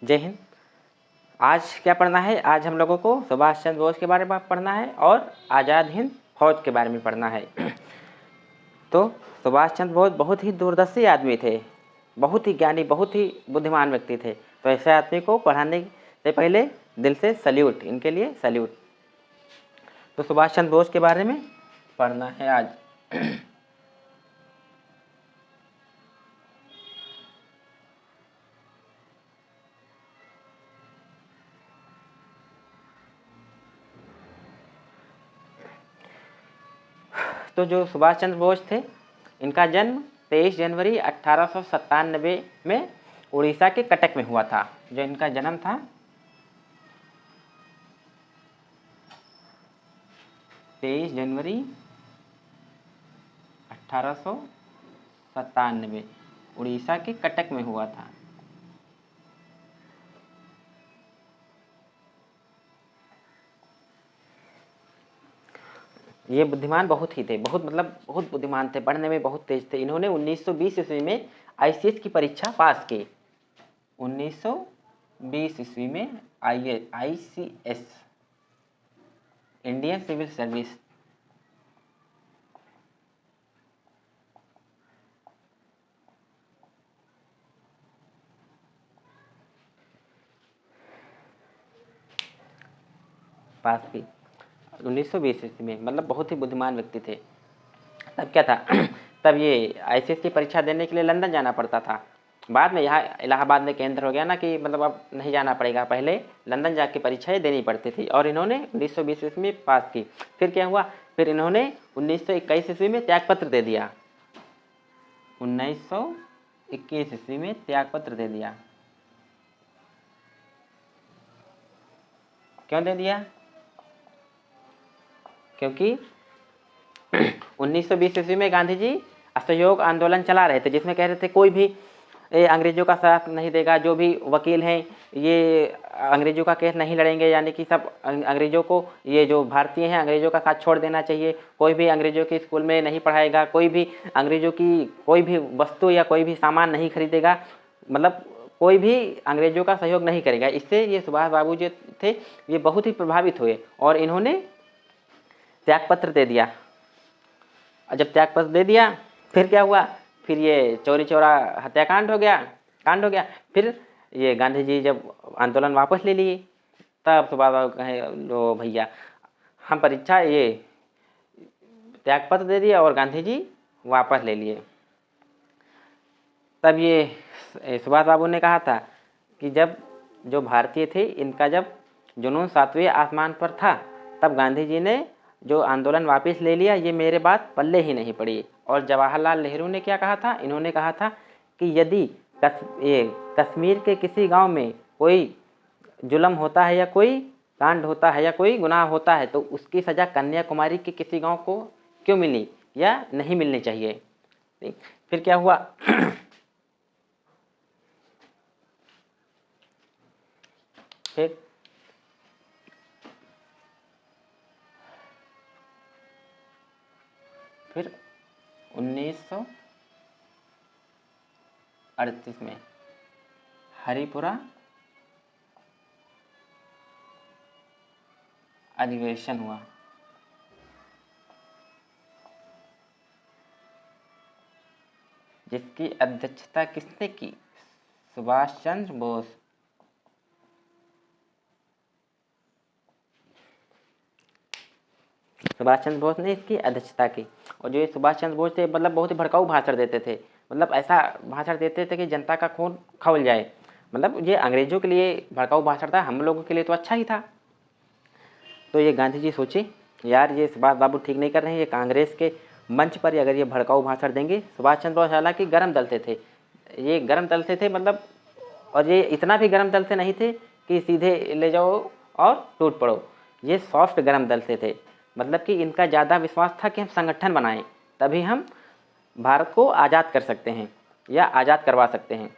जय हिंद। आज क्या पढ़ना है? आज हम लोगों को सुभाष चंद्र बोस के बारे में पढ़ना है और आज़ाद हिंद फौज के बारे में पढ़ना है। तो सुभाष चंद्र बोस बहुत ही दूरदर्शी आदमी थे, बहुत ही ज्ञानी, बहुत ही बुद्धिमान व्यक्ति थे। तो ऐसे आदमी को पढ़ाने से पहले दिल से सल्यूट, इनके लिए सल्यूट। तो सुभाष चंद्र बोस के बारे में पढ़ना है आज। तो जो सुभाष चंद्र बोस थे, इनका जन्म 23 जनवरी 1897 में उड़ीसा के कटक में हुआ था। जो इनका जन्म था 23 जनवरी 1897 उड़ीसा के कटक में हुआ था। ये बुद्धिमान बहुत ही थे, बहुत बुद्धिमान थे, पढ़ने में बहुत तेज थे। इन्होंने 1920 ईस्वी में आईसीएस की परीक्षा पास की। 1920 ईस्वी में आईसीएस, इंडियन सिविल सर्विस, पास की 1920 ईस्वी में। बहुत ही बुद्धिमान व्यक्ति थे। तब क्या था तब ये आईसीएस की परीक्षा देने के लिए लंदन जाना पड़ता था। बाद में यहाँ इलाहाबाद में केंद्र हो गया ना कि अब नहीं जाना पड़ेगा, पहले लंदन जाके परीक्षाएं देनी पड़ती थी। और इन्होंने 1920 ईस्वी में पास की। फिर क्या हुआ? फिर इन्होंने 1921 ईस्वी में त्यागपत्र दे दिया। 1921 ईस्वी में त्यागपत्र दे दिया। क्यों दे दिया? क्योंकि 1920 ईस्वी में गांधी जी असहयोग आंदोलन चला रहे थे, जिसमें कह रहे थे कोई भी अंग्रेजों का साथ नहीं देगा, जो भी वकील हैं ये अंग्रेजों का केस नहीं लड़ेंगे, यानी कि सब अंग्रेजों को, ये जो भारतीय हैं अंग्रेजों का साथ छोड़ देना चाहिए। कोई भी अंग्रेजों के स्कूल में नहीं पढ़ाएगा, कोई भी अंग्रेजों की कोई भी वस्तु या कोई भी सामान नहीं खरीदेगा, कोई भी अंग्रेजों का सहयोग नहीं करेगा। इससे ये सुभाष बाबू जो थे ये बहुत ही प्रभावित हुए और इन्होंने त्यागपत्र दे दिया। जब त्यागपत्र दे दिया फिर क्या हुआ? फिर ये चौरी चौरा हत्याकांड हो गया। फिर ये गांधी जी जब आंदोलन वापस ले लिए, तब सुभाष बाबू कहे लो भैया हम परीक्षा ये त्यागपत्र दे दिया और गांधी जी वापस ले लिए। तब ये सुभाष बाबू ने कहा था कि जब जो भारतीय थे इनका जब जुनून 7वें आसमान पर था, तब गांधी जी ने जो आंदोलन वापस ले लिया, ये मेरे बात पल्ले ही नहीं पड़ी। और जवाहरलाल नेहरू ने क्या कहा था? इन्होंने कहा था कि यदि कश्मीर के किसी गांव में कोई जुल्म होता है या कोई कांड होता है या कोई गुनाह होता है तो उसकी सज़ा कन्याकुमारी के किसी गांव को क्यों मिली या नहीं मिलनी चाहिए। फिर क्या हुआ? फिर 1938 में हरिपुरा अधिवेशन हुआ। जिसकी अध्यक्षता किसने की? सुभाष चंद्र बोस। सुभाष चंद्र बोस ने इसकी अध्यक्षता की। और जो ये सुभाष चंद्र बोस थे बहुत ही भड़काऊ भाषण देते थे। ऐसा भाषण देते थे कि जनता का खून खौल जाए। ये अंग्रेजों के लिए भड़काऊ भाषण था, हम लोगों के लिए तो अच्छा ही था। तो ये गांधी जी सोचे यार ये सुभाष बाबू ठीक नहीं कर रहे हैं, ये कांग्रेस के मंच पर अगर ये भड़काऊ भाषण देंगे। सुभाष चंद्र बोस हालांकि गर्म दल से थे, ये गर्म दल से थे और ये इतना भी गर्म दल से नहीं थे कि सीधे ले जाओ और टूट पड़ो। ये सॉफ्ट गर्म दल से थे। कि इनका ज़्यादा विश्वास था कि हम संगठन बनाएं, तभी हम भारत को आज़ाद कर सकते हैं या आज़ाद करवा सकते हैं।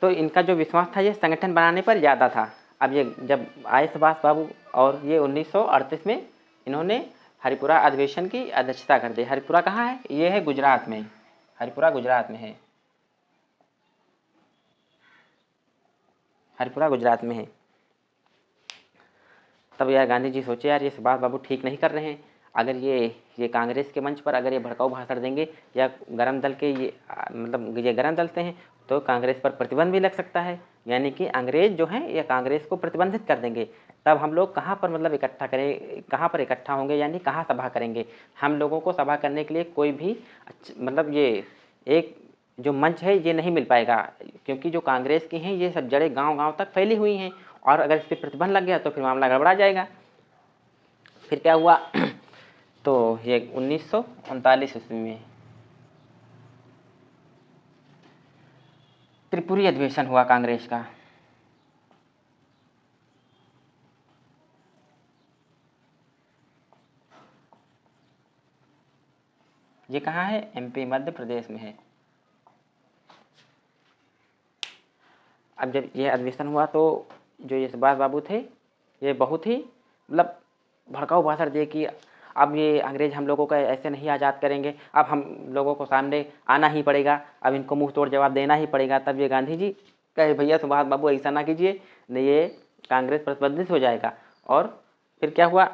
तो इनका जो विश्वास था ये संगठन बनाने पर ज़्यादा था। अब ये जब आए सुभाष बाबू और ये 1938 में इन्होंने हरिपुरा अधिवेशन की अध्यक्षता कर दी। हरिपुरा कहाँ है? ये है गुजरात में। हरिपुरा गुजरात में है। हरिपुरा गुजरात में है। तब यार गांधी जी सोचे यार ये सुभाष बाबू ठीक नहीं कर रहे हैं, अगर ये कांग्रेस के मंच पर अगर ये भड़काऊ भाषण देंगे या गरम दल के मतलब ये गरम दलते हैं तो कांग्रेस पर प्रतिबंध भी लग सकता है, यानी कि अंग्रेज जो हैं ये कांग्रेस को प्रतिबंधित कर देंगे। तब हम लोग कहाँ पर मतलब इकट्ठा करें, कहाँ पर इकट्ठा होंगे, यानी कहाँ सभा करेंगे। हम लोगों को सभा करने के लिए कोई भी मतलब ये एक जो मंच है ये नहीं मिल पाएगा, क्योंकि जो कांग्रेस की हैं ये सब जड़ें गांव-गांव तक फैली हुई हैं और अगर इस पर प्रतिबंध लग गया तो फिर मामला गड़बड़ा जाएगा। फिर क्या हुआ तो ये 1939 ईस्वी में त्रिपुरी अधिवेशन हुआ कांग्रेस का। ये कहाँ है? एमपी मध्य प्रदेश में है। अब जब ये अधिवेशन हुआ तो जो ये सुभाष बाबू थे ये बहुत ही मतलब भड़काऊ भाषण दिए कि अब ये अंग्रेज हम लोगों का ऐसे नहीं आज़ाद करेंगे, अब हम लोगों को सामने आना ही पड़ेगा, अब इनको मुंह तोड़ जवाब देना ही पड़ेगा। तब ये गांधी जी कहे भैया सुभाष बाबू ऐसा ना कीजिए, नहीं ये कांग्रेस प्रतिबंधित हो जाएगा। और फिर क्या हुआ,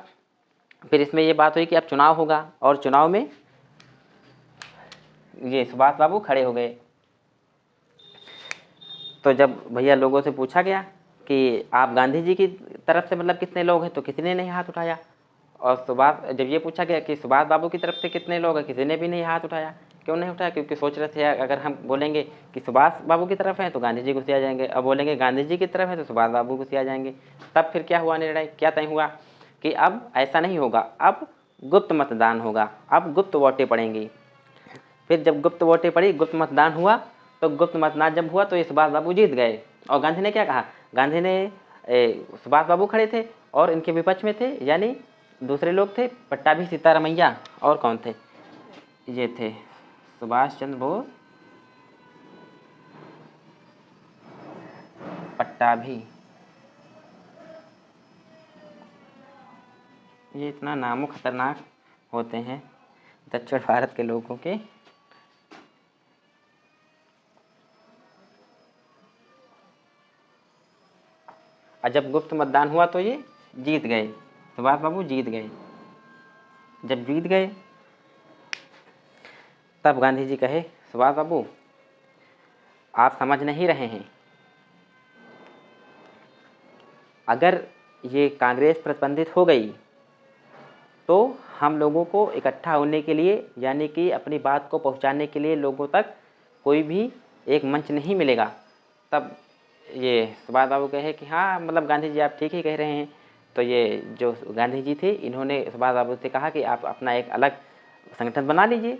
फिर इसमें ये बात हुई कि अब चुनाव होगा और चुनाव में ये सुभाष बाबू खड़े हो गए। तो जब भैया लोगों से पूछा गया कि आप गांधी जी की तरफ से मतलब कितने लोग हैं, तो किसी ने नहीं हाथ उठाया। और जब ये पूछा गया कि सुभाष बाबू की तरफ से कितने लोग हैं, किसी ने भी नहीं हाथ उठाया। क्यों नहीं उठाया? क्योंकि सोच रहे थे अगर हम बोलेंगे कि सुभाष बाबू की तरफ है तो गांधी जी गुस्सिया जाएंगे, अब बोलेंगे गांधी जी की तरफ है तो सुभाष बाबू गुस्सिया जाएंगे। तब फिर क्या हुआ, निर्णय क्या तय हुआ कि अब ऐसा नहीं होगा, अब गुप्त मतदान होगा, अब गुप्त वोटें पड़ेंगी। फिर जब गुप्त वोटें पड़ी, गुप्त मतदान हुआ, तो गुप्त मतदान जब हुआ तो ये सुभाष बाबू जीत गए। और गांधी ने क्या कहा, गांधी ने सुभाष बाबू खड़े थे और इनके विपक्ष में थे यानी दूसरे लोग थे पट्टाभी सीतारामैया और कौन थे, ये थे सुभाष चंद्र बोस, पट्टाभी। ये इतना नामों खतरनाक होते हैं दक्षिण भारत के लोगों के। और जब गुप्त मतदान हुआ तो ये जीत गए, सुभाष बाबू जीत गए। जब जीत गए तब गांधी जी कहे सुभाष बाबू आप समझ नहीं रहे हैं, अगर ये कांग्रेस प्रतिबंधित हो गई तो हम लोगों को इकट्ठा होने के लिए यानी कि अपनी बात को पहुंचाने के लिए लोगों तक कोई भी एक मंच नहीं मिलेगा। तब ये सुभाष बाबू कहे कि हाँ मतलब गांधी जी आप ठीक ही कह रहे हैं। तो ये जो गांधी जी थे इन्होंने सुभाष बाबू से कहा कि आप अपना एक अलग संगठन बना लीजिए,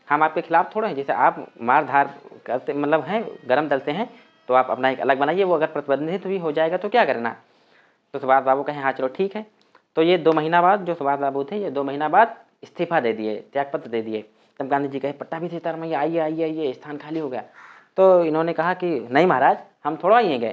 हम आपके खिलाफ थोड़े हैं, जैसे आप मार धार करते मतलब हैं गरम दलते हैं तो आप अपना एक अलग बनाइए, वो अगर प्रतिबंधित भी हो जाएगा तो क्या करना। तो सुभाष बाबू कहे हाँ चलो ठीक है। तो ये 2 महीना बाद जो सुभाष बाबू थे ये 2 महीना बाद इस्तीफा दे दिए, त्यागपत्र दे दिए। तब गांधी जी कहे पट्टाभी सीतारामैया आइए आइए आइए, स्थान खाली हो गया। तो इन्होंने कहा कि नहीं महाराज हम थोड़ा ही गए,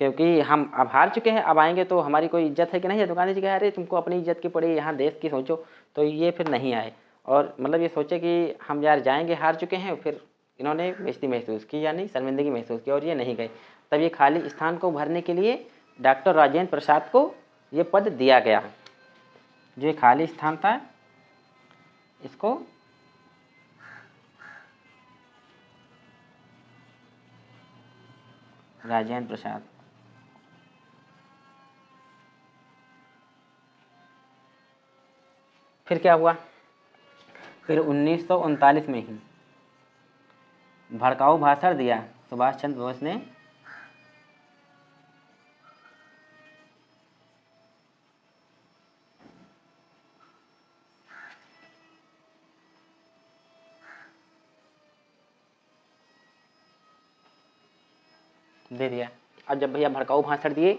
क्योंकि हम अब हार चुके हैं, अब आएंगे तो हमारी कोई इज्जत है कि नहीं है। तो गांधी जी कहे अरे तुमको अपनी इज्जत की पड़ी, यहाँ देश की सोचो। तो ये फिर नहीं आए और मतलब ये सोचे कि हम यार जाएंगे, हार चुके हैं। फिर इन्होंने बेइज्जती महसूस की यानी शर्मिंदगी महसूस की और ये नहीं गए। तब ये खाली स्थान को भरने के लिए डॉक्टर राजेंद्र प्रसाद को ये पद दिया गया। जो खाली स्थान था इसको राजेंद्र प्रसाद। फिर क्या हुआ, फिर 1939 में ही भड़काऊ भाषण दिया सुभाष चंद्र बोस ने। दे दिया। अब जब भैया भड़काऊ भाषण दिए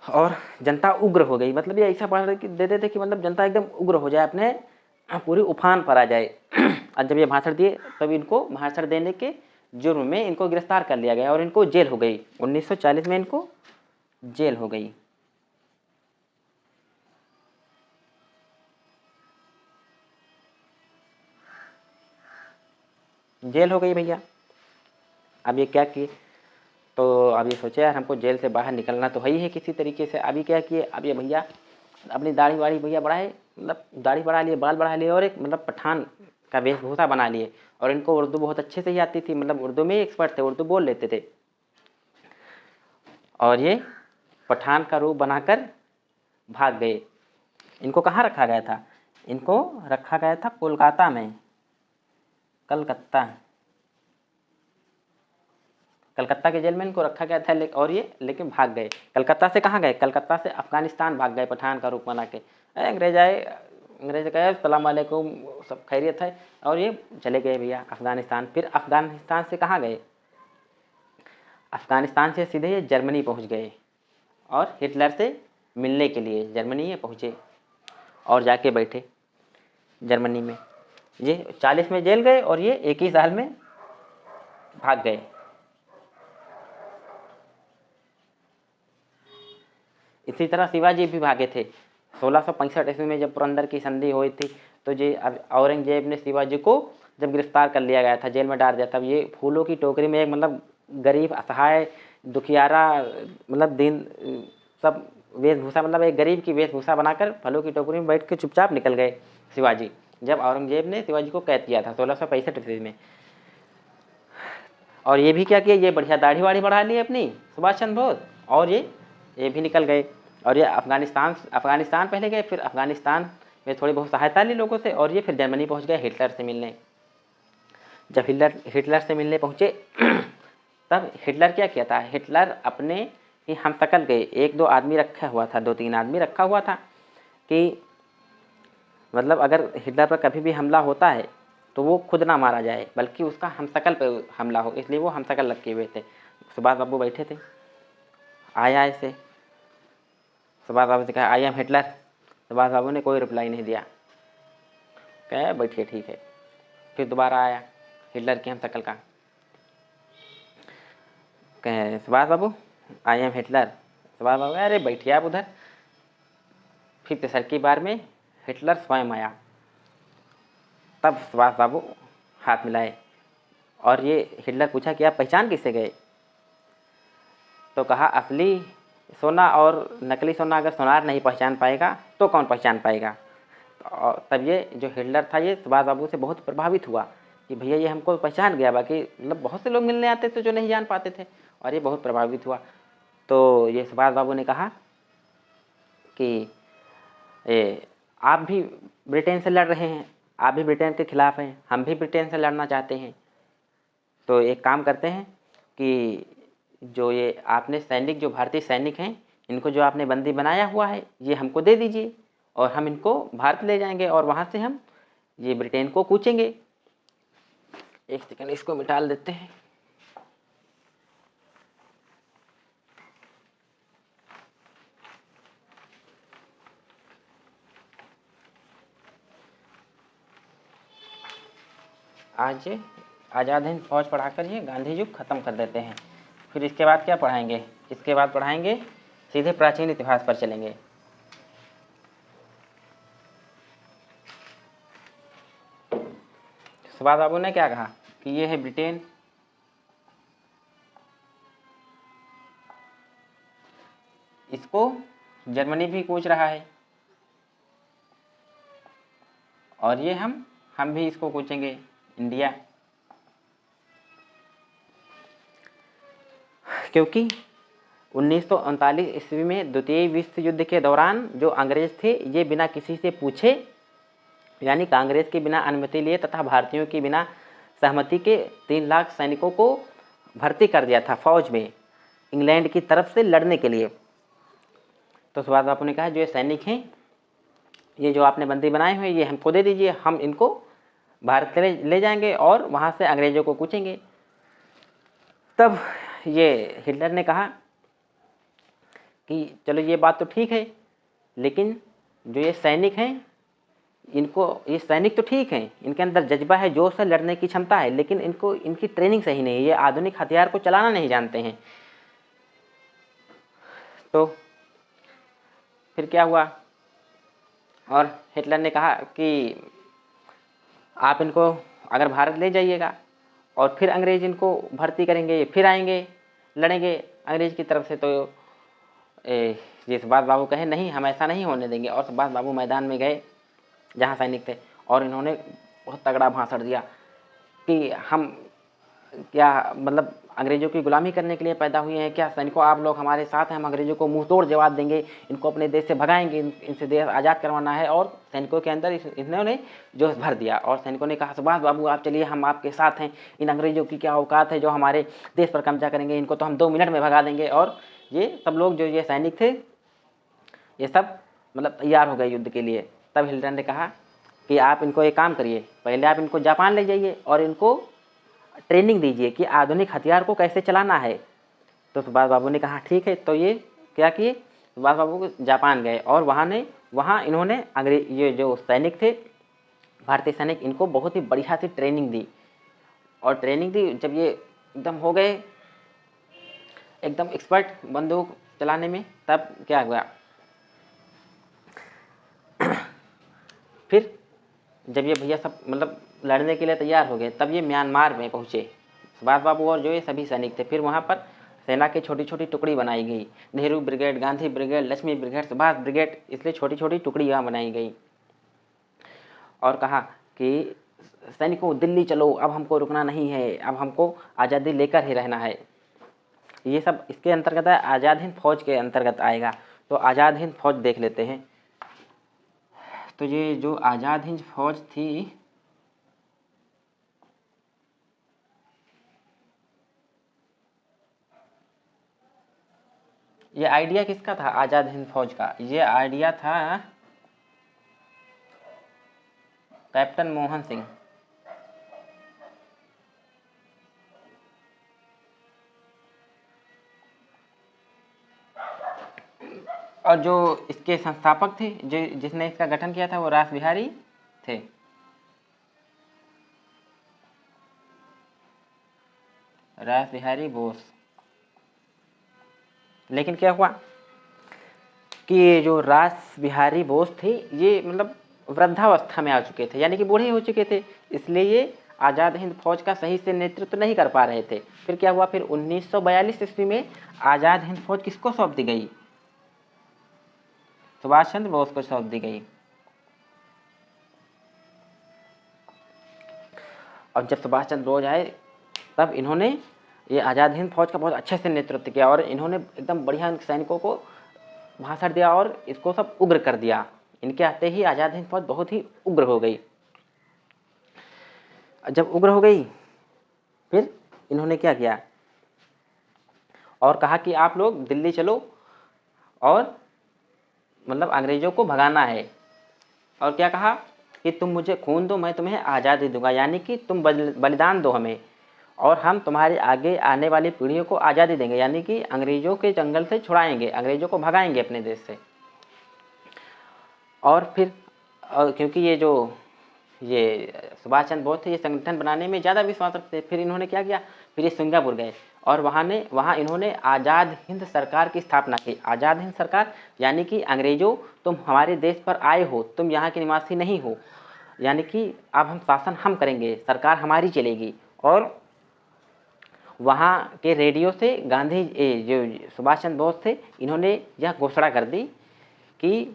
और जनता उग्र हो गई, मतलब ये ऐसा भाषण देते थे कि मतलब जनता एकदम उग्र हो जाए, अपने पूरी उफान पर आ जाए। और जब ये भाषण दिए तब इनको भाषण देने के जुर्म में इनको गिरफ्तार कर लिया गया और इनको जेल हो गई। 1940 में इनको जेल हो गई। जेल हो गई भैया। अब ये क्या किए, तो अब ये सोचे यार हमको जेल से बाहर निकलना तो है ही है किसी तरीके से। अभी क्या किए, अब ये भैया अपनी दाढ़ी वाड़ी भैया बढ़ाए, मतलब दाढ़ी बढ़ा लिए, बाल बढ़ा लिए, और एक मतलब पठान का वेशभूषा बना लिए। और इनको उर्दू बहुत अच्छे से ही आती थी, मतलब उर्दू में एक्सपर्ट थे, उर्दू बोल लेते थे। और ये पठान का रूप बनाकर भाग गए। इनको कहाँ रखा गया था? इनको रखा गया था कोलकाता में, कलकत्ता के जेल में इनको रखा गया था। और ये लेकिन भाग गए। कलकत्ता से कहाँ गए? कलकत्ता से अफगानिस्तान भाग गए पठान का रूप बना के। अंग्रेज आए, अंग्रेज कहे सलाम वालेकुम, सब खैरियत है, और ये चले गए भैया अफगानिस्तान। फिर अफगानिस्तान से कहाँ गए? अफगानिस्तान से सीधे ये जर्मनी पहुँच गए, और हिटलर से मिलने के लिए जर्मनी ये पहुँचे और जाके बैठे जर्मनी में। ये 40 में जेल गए और ये 1 ही साल में भाग गए। इसी तरह शिवाजी भी भागे थे। 1665 ईस्वी में जब पुरंदर की संधि हुई थी, तो ये औरंगजेब ने शिवाजी को जब गिरफ्तार कर लिया गया था, जेल में डाल दिया, तब ये फूलों की टोकरी में एक मतलब गरीब असहाय दुखियारा, मतलब दिन सब वेशभूषा, मतलब एक गरीब की वेशभूषा बनाकर फलों की टोकरी में बैठ के चुपचाप निकल गए शिवाजी, जब औरंगजेब ने शिवाजी को कैद किया था 1665 ईस्वी में। और ये भी क्या किया, ये बढ़िया दाढ़ी वाड़ी बढ़ा ली अपनी सुभाष चंद्र बोस, और ये भी निकल गए। और ये अफगानिस्तान पहले गए, फिर अफगानिस्तान में थोड़ी बहुत सहायता ली लोगों से, और ये फिर जर्मनी पहुंच गए हिटलर से मिलने। जब हिटलर से मिलने पहुंचे तब हिटलर क्या किया था, हिटलर अपने ही हमशक्ल गए 1-2 आदमी रखा हुआ था, 2-3 आदमी रखा हुआ था कि मतलब अगर हिटलर पर कभी भी हमला होता है तो वो खुद ना मारा जाए, बल्कि उसका हमशक्ल पे हमला हो, इसलिए वो हमशक्ल रखे हुए थे। सुभाष बाबू बैठे थे, आया ऐसे, सुभाष बाबू से कहा आई एम हिटलर। सुभाष बाबू ने कोई रिप्लाई नहीं दिया, कहे बैठिए ठीक है। फिर दोबारा आया हिटलर की हमशक्ल का, कहे सुभाष बाबू आई एम हिटलर। सुभाष बाबू अरे बैठिए आप उधर। फिर तीसरी बार में हिटलर स्वयं आया, तब सुभाष बाबू हाथ मिलाए, और ये हिटलर पूछा कि आप पहचान किससे गए? तो कहा असली सोना और नकली सोना अगर सोनार नहीं पहचान पाएगा तो कौन पहचान पाएगा। और तब ये जो हिटलर था ये सुभाष बाबू से बहुत प्रभावित हुआ कि भैया ये हमको पहचान गया, बाकी मतलब बहुत से लोग मिलने आते थे जो नहीं जान पाते थे, और ये बहुत प्रभावित हुआ। तो ये सुभाष बाबू ने कहा कि आप भी ब्रिटेन से लड़ रहे हैं, आप भी ब्रिटेन के खिलाफ हैं, हम भी ब्रिटेन से लड़ना चाहते हैं, तो एक काम करते हैं कि जो ये आपने सैनिक, जो भारतीय सैनिक हैं, इनको जो आपने बंदी बनाया हुआ है ये हमको दे दीजिए, और हम इनको भारत ले जाएंगे, और वहाँ से हम ये ब्रिटेन को कूचेंगे। एक सेकंड इसको मिटा देते हैं। आज आज़ाद हिंद फौज पढ़ाकर ये गांधी युग ख़त्म कर देते हैं। फिर इसके बाद क्या पढ़ाएंगे? इसके बाद पढ़ाएंगे सीधे प्राचीन इतिहास पर चलेंगे। सुभाष बाबू ने क्या कहा कि ये है ब्रिटेन, इसको जर्मनी भी कूच रहा है, और ये हम भी इसको कूचेंगे इंडिया, क्योंकि 1939 ईस्वी में द्वितीय विश्व युद्ध के दौरान जो अंग्रेज थे ये बिना किसी से पूछे, यानी कांग्रेस के बिना अनुमति लिए तथा भारतीयों की बिना सहमति के 3 लाख सैनिकों को भर्ती कर दिया था फौज में इंग्लैंड की तरफ से लड़ने के लिए। तो सुभाष बाबू ने कहा जो ये सैनिक हैं, ये जो आपने बंदी बनाए हुए ये हमको दे दीजिए, हम इनको भारत ले जाएंगे और वहाँ से अंग्रेज़ों को कूचेंगे। तब ये हिटलर ने कहा कि चलो ये बात तो ठीक है, लेकिन जो ये सैनिक हैं, इनको, ये सैनिक तो ठीक हैं, इनके अंदर जज्बा है, जोश है, लड़ने की क्षमता है, लेकिन इनको इनकी ट्रेनिंग सही नहीं है, ये आधुनिक हथियार को चलाना नहीं जानते हैं। तो फिर क्या हुआ, और हिटलर ने कहा कि आप इनको अगर भारत ले जाइएगा और फिर अंग्रेज इनको भर्ती करेंगे, ये फिर आएंगे, लड़ेंगे अंग्रेज की तरफ से। तो ये सुभाष बाबू कहे नहीं, हम ऐसा नहीं होने देंगे। और सुभाष बाबू मैदान में गए जहाँ सैनिक थे, और इन्होंने बहुत तगड़ा भाषण दिया कि हम क्या मतलब अंग्रेज़ों की गुलामी करने के लिए पैदा हुए हैं क्या? सैनिकों, आप लोग हमारे साथ हैं, हम अंग्रेज़ों को मुंह तोड़ जवाब देंगे, इनको अपने देश से भगाएंगे, इनसे देश आज़ाद करवाना है। और सैनिकों के अंदर इन्होंने जोश भर दिया, और सैनिकों ने कहा सुभाष बाबू आप चलिए, हम आपके साथ हैं, इन अंग्रेज़ों की क्या औकात है जो हमारे देश पर कब्जा करेंगे, इनको तो हम 2 मिनट में भगा देंगे। और ये सब लोग जो ये सैनिक थे, ये सब मतलब तैयार हो गए युद्ध के लिए। तब हिटलर ने कहा कि आप इनको एक काम करिए, पहले आप इनको जापान ले जाइए और इनको ट्रेनिंग दीजिए कि आधुनिक हथियार को कैसे चलाना है। तो सुभाष बाबू ने कहा ठीक है। तो ये क्या किए, सुभाष बाबू जापान गए, और वहाँ इन्होंने अंग्रेज ये जो सैनिक थे, भारतीय सैनिक, इनको बहुत ही बढ़िया सी ट्रेनिंग दी। और ट्रेनिंग दी, जब ये एकदम हो गए एकदम एक्सपर्ट बंदूक चलाने में, तब क्या हुआ, फिर जब ये भैया सब मतलब लड़ने के लिए तैयार हो गए, तब ये म्यांमार में पहुँचे, सुभाष बाबू और जो ये सभी सैनिक थे। फिर वहाँ पर सेना की छोटी छोटी टुकड़ी बनाई गई, Nehru brigade, Gandhi brigade, Lakshmi brigade, Subhash brigade, इसलिए छोटी छोटी टुकड़ी यहाँ बनाई गई। और कहा कि सैनिकों दिल्ली चलो, अब हमको रुकना नहीं है, अब हमको आज़ादी लेकर ही रहना है। ये सब इसके अंतर्गत है, आज़ाद हिंद फौज के अंतर्गत आएगा। तो आज़ाद हिंद फौज देख लेते हैं। तो ये जो आज़ाद हिंद फौज थी, ये आइडिया किसका था आज़ाद हिंद फौज का? ये आइडिया था कैप्टन मोहन सिंह। और जो इसके संस्थापक थे, जो जिसने इसका गठन किया था, वो रास बिहारी थे। रास बिहारी बोस। लेकिन क्या हुआ कि ये जो रास बिहारी बोस थे, ये मतलब वृद्धावस्था में आ चुके थे, यानी कि बूढ़े हो चुके थे, इसलिए ये आज़ाद हिंद फौज का सही से नेतृत्व नहीं कर पा रहे थे। फिर क्या हुआ, फिर 1942 ईस्वी में आज़ाद हिंद फौज किसको सौंप दी गई? सुभाष चंद्र बोस को सौंप दी गई। और जब सुभाष चंद्र बोस आए, तब इन्होंने ये आज़ाद हिंद फौज का बहुत अच्छे से नेतृत्व किया, और इन्होंने एकदम बढ़िया सैनिकों को भाषण दिया, और इसको सब उग्र कर दिया। इनके आते ही आज़ाद हिंद फौज बहुत ही उग्र हो गई। जब उग्र हो गई, फिर इन्होंने क्या किया, और कहा कि आप लोग दिल्ली चलो, और मतलब अंग्रेज़ों को भगाना है। और क्या कहा कि तुम मुझे खून दो, मैं तुम्हें आज़ादी दूंगा, यानी कि तुम बलिदान दो हमें, और हम तुम्हारे आगे आने वाली पीढ़ियों को आज़ादी देंगे, यानी कि अंग्रेज़ों के जंगल से छुड़ाएंगे, अंग्रेज़ों को भगाएंगे अपने देश से। और फिर क्योंकि ये सुभाष चंद्र बोस थे, ये संगठन बनाने में ज़्यादा विश्वास रखते। फिर इन्होंने क्या किया, फिर ये सिंगापुर गए, और वहाँ इन्होंने आज़ाद हिंद सरकार की स्थापना की। आज़ाद हिंद सरकार यानी कि अंग्रेज़ों, तुम हमारे देश पर आए हो, तुम यहाँ के निवासी नहीं हो, यानी कि अब हम शासन हम करेंगे, सरकार हमारी चलेगी। और वहाँ के रेडियो से गांधी जो सुभाष चंद्र बोस थे, इन्होंने यह घोषणा कर दी कि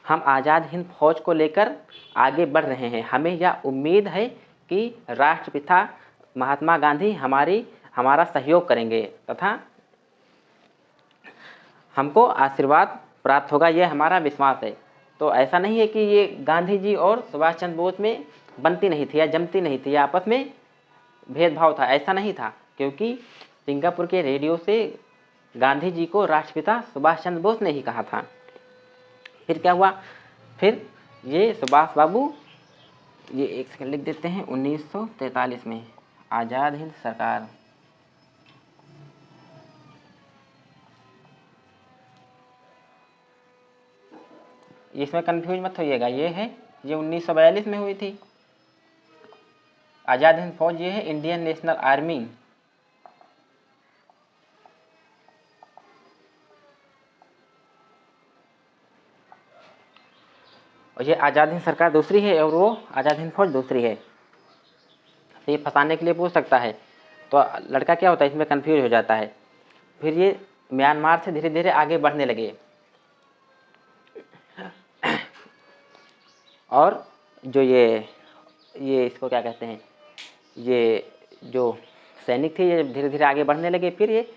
हम आज़ाद हिंद फौज को लेकर आगे बढ़ रहे हैं, हमें यह उम्मीद है कि राष्ट्रपिता महात्मा गांधी हमारा सहयोग करेंगे तथा हमको आशीर्वाद प्राप्त होगा, यह हमारा विश्वास है। तो ऐसा नहीं है कि ये गांधी जी और सुभाष चंद्र बोस में बनती नहीं थी या जमती नहीं थी या आपस में भेदभाव था, ऐसा नहीं था, क्योंकि सिंगापुर के रेडियो से गांधी जी को राष्ट्रपिता सुभाष चंद्र बोस ने ही कहा था। फिर क्या हुआ, फिर ये सुभाष बाबू, ये एक सेकंड लिख देते हैं, 1943 में आज़ाद हिंद सरकार, इसमें कंफ्यूज मत होइएगा, ये 1942 में हुई थी। आज़ाद हिंद फौज ये है इंडियन नेशनल आर्मी। और ये आज़ाद हिंद सरकार दूसरी है, और वो आज़ाद हिंद फौज दूसरी है। तो ये फंसाने के लिए पूछ सकता है तो लड़का क्या होता है इसमें कन्फ्यूज हो जाता है। फिर ये म्यांमार से धीरे धीरे आगे बढ़ने लगे और जो ये इसको क्या कहते हैं, ये जो सैनिक थे ये धीरे धीरे आगे बढ़ने लगे। फिर ये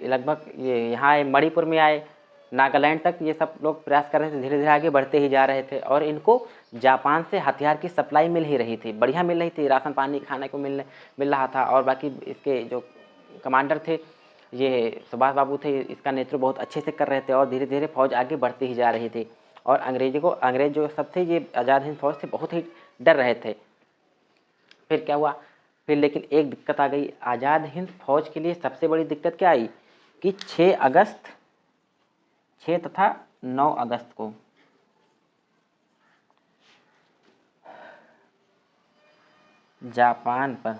लगभग ये यहाँ आए, मणिपुर में आए, नागालैंड तक ये सब लोग प्रयास कर रहे थे, धीरे धीरे आगे बढ़ते ही जा रहे थे। और इनको जापान से हथियार की सप्लाई मिल ही रही थी, बढ़िया मिल रही थी, राशन पानी खाने को मिल रहा था। और बाकी इसके जो कमांडर थे ये सुभाष बाबू थे, इसका नेतृत्व बहुत अच्छे से कर रहे थे और धीरे धीरे फौज आगे बढ़ती ही जा रही थी। और अंग्रेज जो सब थे ये आज़ाद हिंद फौज से बहुत ही डर रहे थे। फिर क्या हुआ, फिर लेकिन एक दिक्कत आ गई। आज़ाद हिंद फौज के लिए सबसे बड़ी दिक्कत क्या आई कि 6 तथा 9 अगस्त को जापान पर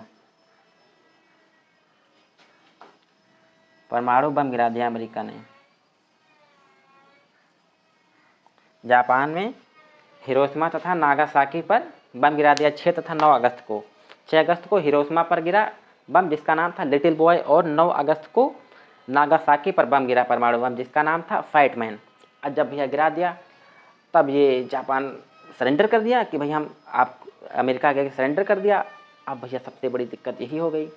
परमाणु बम गिरा दिया अमेरिका ने। जापान में हिरोशिमा तथा नागासाकी पर बम गिरा दिया 6 तथा 9 अगस्त को। 6 अगस्त को हिरोशिमा पर गिरा बम जिसका नाम था लिटिल बॉय, और 9 अगस्त को नागासाकी पर बम गिरा परमाणु बम जिसका नाम था फाइट मैन। अब जब भैया गिरा दिया तब ये जापान सरेंडर कर दिया कि भाई हम आप अमेरिका के सरेंडर कर दिया। अब भैया सबसे बड़ी दिक्कत यही हो गई।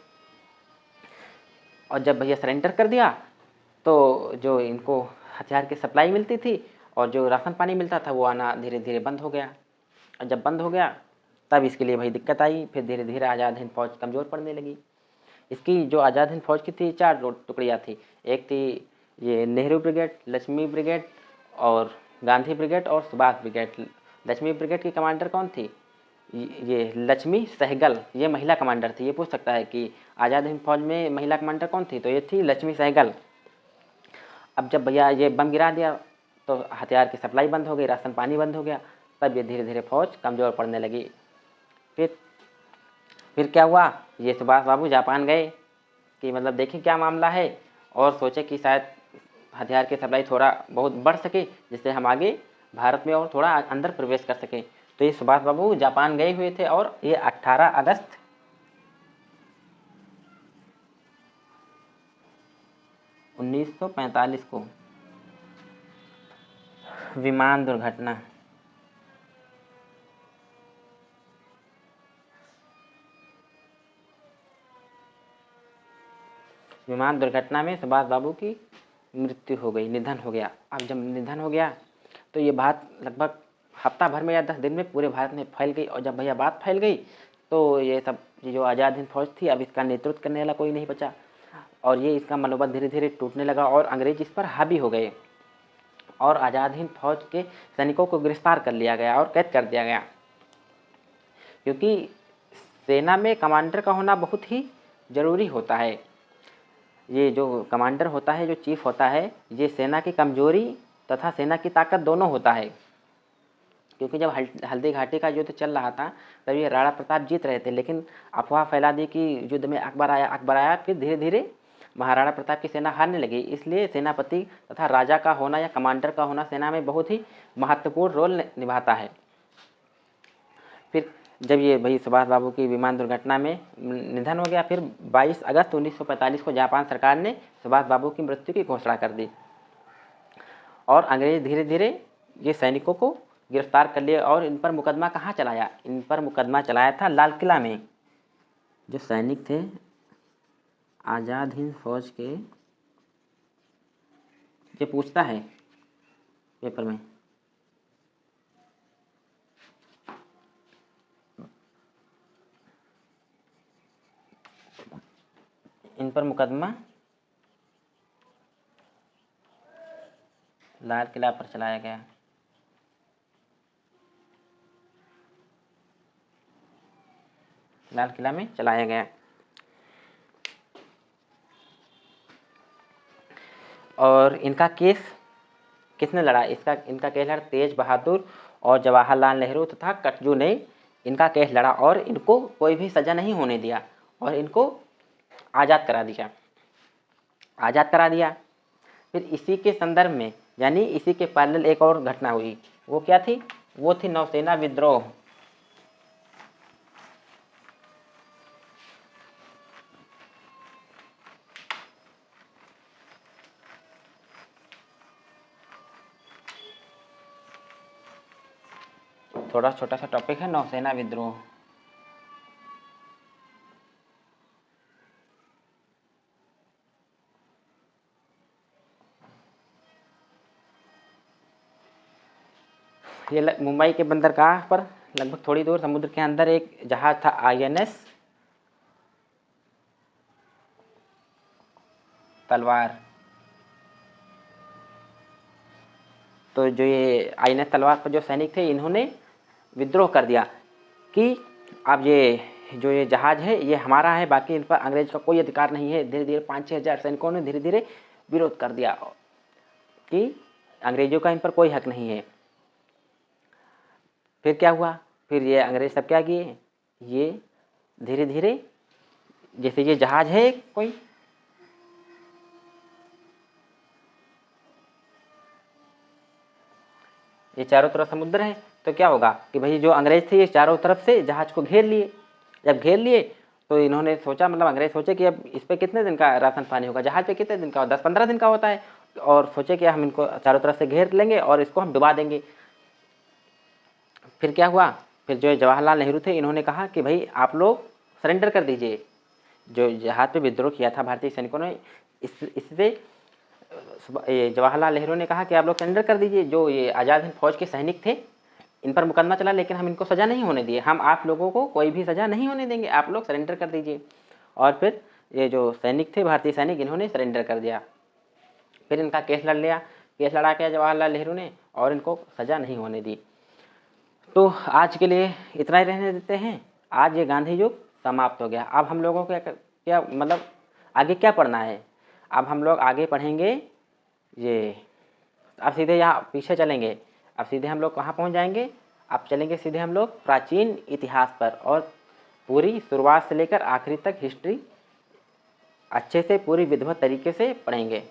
और जब भैया सरेंडर कर दिया तो जो इनको हथियार की सप्लाई मिलती थी और जो राशन पानी मिलता था वो आना धीरे धीरे बंद हो गया। और जब बंद हो गया तब इसके लिए भाई दिक्कत आई। फिर धीरे धीरे आज़ाद हिंद फौज कमज़ोर पड़ने लगी। इसकी जो आज़ाद हिंद फौज की थी 4 टुकड़ियाँ थी। एक थी ये नेहरू ब्रिगेड, लक्ष्मी ब्रिगेड और गांधी ब्रिगेड और सुभाष ब्रिगेड। लक्ष्मी ब्रिगेड की कमांडर कौन थी, ये लक्ष्मी सहगल, ये महिला कमांडर थी। ये पूछ सकता है कि आज़ाद हिंद फौज में महिला कमांडर कौन थी, तो ये थी लक्ष्मी सहगल। अब जब भैया ये बम गिरा दिया तो हथियार की सप्लाई बंद हो गई, राशन पानी बंद हो गया, तब ये धीरे धीरे फौज कमज़ोर पड़ने लगी। फिर क्या हुआ, ये सुभाष बाबू जापान गए कि मतलब देखें क्या मामला है और सोचे कि शायद हथियार की सप्लाई थोड़ा बहुत बढ़ सके जिससे हम आगे भारत में और थोड़ा अंदर प्रवेश कर सकें। तो ये सुभाष बाबू जापान गए हुए थे और ये 18 अगस्त 1945 को विमान दुर्घटना में सुभाष बाबू की मृत्यु हो गई, निधन हो गया। अब जब निधन हो गया तो ये बात लगभग हफ्ता भर में या 10 दिन में पूरे भारत में फैल गई। और जब भैया बात फैल गई तो ये सब जो आज़ाद हिंद फौज थी अब इसका नेतृत्व करने वाला कोई नहीं बचा और ये इसका मनोबल धीरे धीरे टूटने लगा और अंग्रेज इस पर हावी हो गए और आज़ाद हिंद फौज के सैनिकों को गिरफ्तार कर लिया गया और कैद कर दिया गया। क्योंकि सेना में कमांडर का होना बहुत ही ज़रूरी होता है। ये जो कमांडर होता है, जो चीफ होता है, ये सेना की कमजोरी तथा सेना की ताकत दोनों होता है। क्योंकि जब हल्दी घाटी का युद्ध चल रहा था तब ये राणा प्रताप जीत रहे थे, लेकिन अफवाह फैला दी कि युद्ध में अकबर आया। फिर धीरे धीरे महाराणा प्रताप की सेना हारने लगी। इसलिए सेनापति तथा राजा का होना या कमांडर का होना सेना में बहुत ही महत्वपूर्ण रोल निभाता है। फिर जब ये भाई सुभाष बाबू की विमान दुर्घटना में निधन हो गया, फिर 22 अगस्त 1945 को जापान सरकार ने सुभाष बाबू की मृत्यु की घोषणा कर दी और अंग्रेज धीरे धीरे ये सैनिकों को गिरफ्तार कर लिए। और इन पर मुकदमा कहाँ चलाया, इन पर मुकदमा चलाया था लाल किला में। जो सैनिक थे आज़ाद हिंद फौज के, ये पूछता है पेपर में, इन पर मुकदमा लाल किला पर चलाया गया। लाल किला में चलाया गया। और इनका केस किसने लड़ा, इनका केस लड़ा तेज बहादुर और जवाहरलाल नेहरू तथा कटजू ने इनका केस लड़ा और इनको कोई भी सज़ा नहीं होने दिया और इनको आज़ाद करा दिया। फिर इसी के संदर्भ में यानी इसी के पैरेलल एक और घटना हुई। वो क्या थी, वो थी नौसेना विद्रोह। थोड़ा छोटा सा टॉपिक है, नौसेना विद्रोह। ये मुंबई के बंदरगाह पर लगभग थोड़ी दूर समुद्र के अंदर एक जहाज था INS तलवार। तो जो ये INS तलवार पर जो सैनिक थे, इन्होंने विद्रोह कर दिया कि अब ये जो ये जहाज़ है ये हमारा है, बाकी इन पर अंग्रेज का कोई अधिकार नहीं है। धीरे धीरे 5-6 हज़ार सैनिकों ने धीरे धीरे विरोध कर दिया कि अंग्रेजों का इन पर कोई हक नहीं है। फिर क्या हुआ, फिर ये अंग्रेज सब क्या किए, ये धीरे धीरे जैसे ये जहाज़ है कोई, ये चारों तरफ समुद्र है, तो क्या होगा कि भाई जो अंग्रेज थे ये चारों तरफ से जहाज को घेर लिए। जब घेर लिए तो इन्होंने सोचा, मतलब अंग्रेज सोचे कि अब इस पे कितने दिन का राशन पानी होगा, जहाज पे कितने दिन का, 10-15 दिन का होता है, और सोचे कि हम इनको चारों तरफ से घेर लेंगे और इसको हम डुबा देंगे। फिर क्या हुआ, फिर जो जवाहरलाल नेहरू थे, इन्होंने कहा कि भाई आप लोग सरेंडर कर दीजिए। जो जहाज पे विद्रोह किया था भारतीय सैनिकों ने, इससे जवाहरलाल नेहरू ने कहा कि आप लोग सरेंडर कर दीजिए। जो ये आज़ाद हिंद फौज के सैनिक थे, इन पर मुकदमा चला, लेकिन हम इनको सज़ा नहीं होने दिए, हम आप लोगों को कोई भी सज़ा नहीं होने देंगे, आप लोग सरेंडर कर दीजिए। और फिर ये जो सैनिक थे, भारतीय सैनिक, इन्होंने सरेंडर कर दिया। फिर इनका केस लड़ लिया, केस लड़ा के जवाहरलाल नेहरू ने, और इनको सज़ा नहीं होने दी। तो आज के लिए इतना ही रहने देते हैं। आज ये गांधी युग समाप्त हो गया। अब हम लोगों को क्या मतलब आगे क्या पढ़ना है, अब हम लोग आगे पढ़ेंगे ये, अब सीधे यहाँ पीछे चलेंगे, अब सीधे हम लोग कहाँ पहुँच जाएंगे, अब चलेंगे सीधे हम लोग प्राचीन इतिहास पर, और पूरी शुरुआत से लेकर आखिरी तक हिस्ट्री अच्छे से पूरी विधिवत तरीके से पढ़ेंगे।